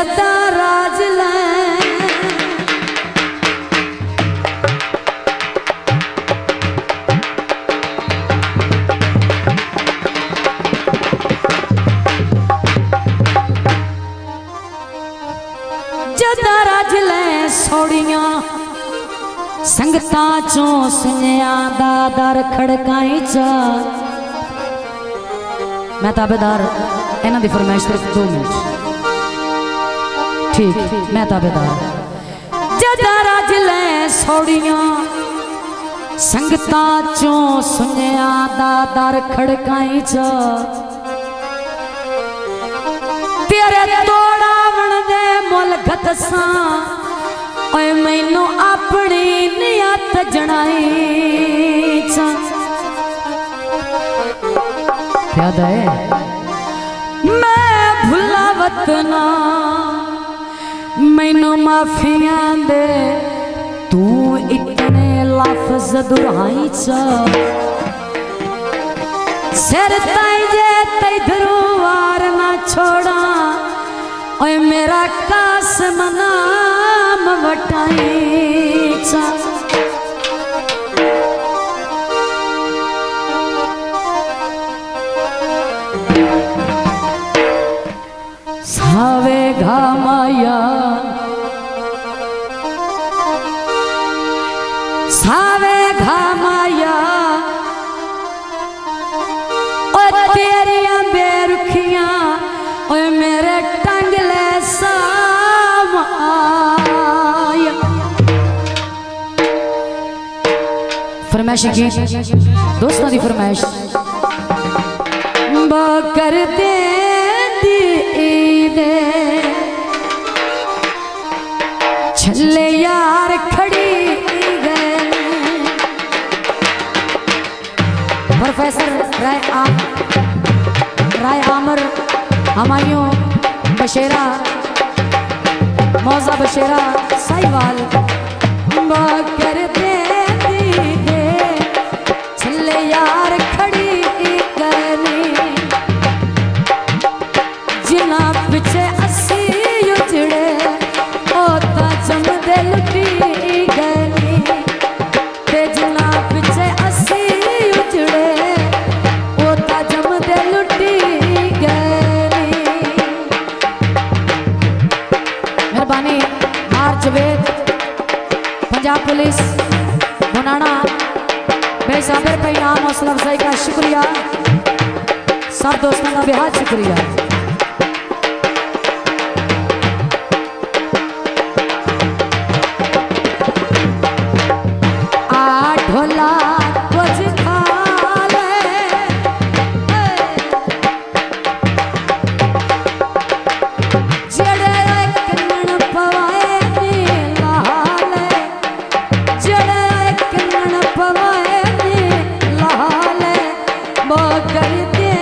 जदा राज ले जदा राज ले सोड़ियां संगता चो सुनिया दा दर खड़काई चा। मैं ताबेदार इन्हां दी फरमाइश सिर्फ 2 मिनट ठीक मैं ताबेदार जदा राज ले सोड़ियां संगता चो सुनिया दा दर खड़काई चा। तेरे तोड़ा बन दे मुल गतसा ओए मैनू अपनी नियत जनाई चा। याद है मैं भुला वतना मैनू माफिया दे तू इतने लफ्ज दुराई चा। सिर ताई जे तैधरू वार ना छोड़ा ओए मेरा कासम नाम वटाई चा। सावे घामाया सावे घामाया और तेरिया बेरुखियां ओए मेरे टंगले साम आया। फरमाइश की दोस्तों की फरमाइश बकर दे छल्ले यार खड़ी गए। प्रोफेसर राय आमर हमायूं बशेरा मौजा बशेरा साहिवाल कर दे छल्ले यार खड़ी गए। जिना पिछे असी उजड़े ओता जमदे लुटी गए। ते जिना पिछे असी उजड़े ओता जमदे लुटी गए। मेहरबानी मार जवेद पंजाब पुलिस बुनाना बेसाबिर पे इनाम हौसला अफजाई का शुक्रिया। सब दोस्तों का बेहद शुक्रिया। ढोला कुछ खा ले जड़े कन्नन पवाए नी लहाले जड़े कन्नन पवाए नी लहाले बकर दे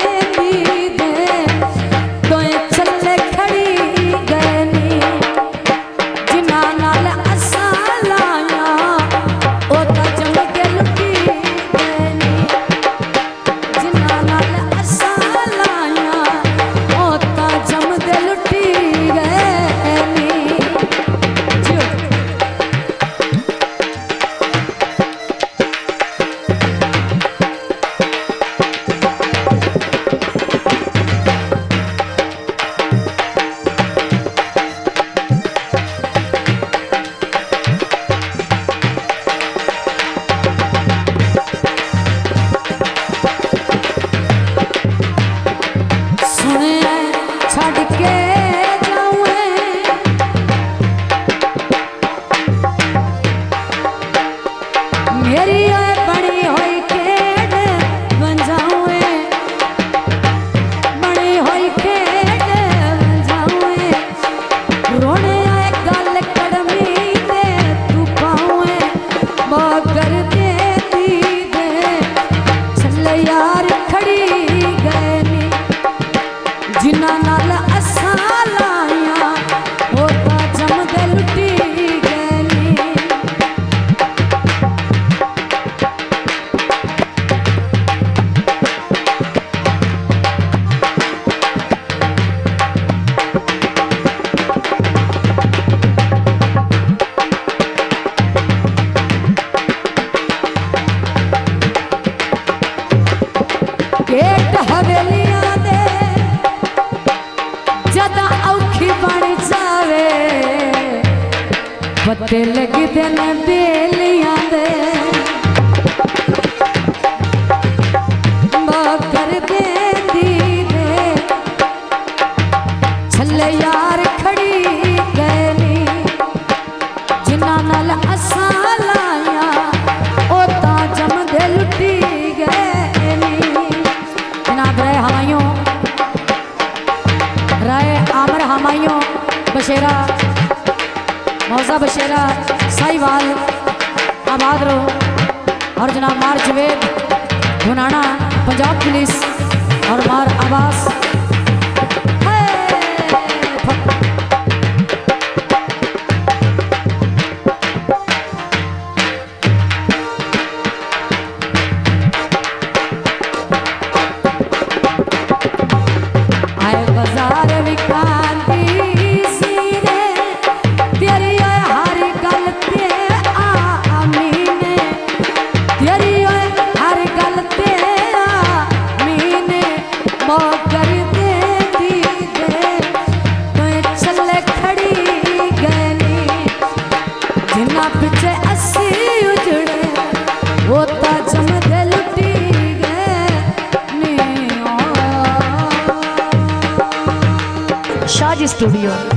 गेट हवेलियां दे जदा औखी बन जावे पत्ते लगदे न बेलियां दे कर देंदी दे छले यार खड़ी गैनी जिन्ना नाल असां लाया ओ ता जमदे लुटी गैनी। जनाब राय आमर हमायूं बशेरा मौजा बशेरा साहिवाल आबाद रो और जनाब मार जवेद गुनाना पंजाब पुलिस और मार आवास पिछे अस्सी उजड़े होता जमदे लुटी गए शाहजी स्टूडियो।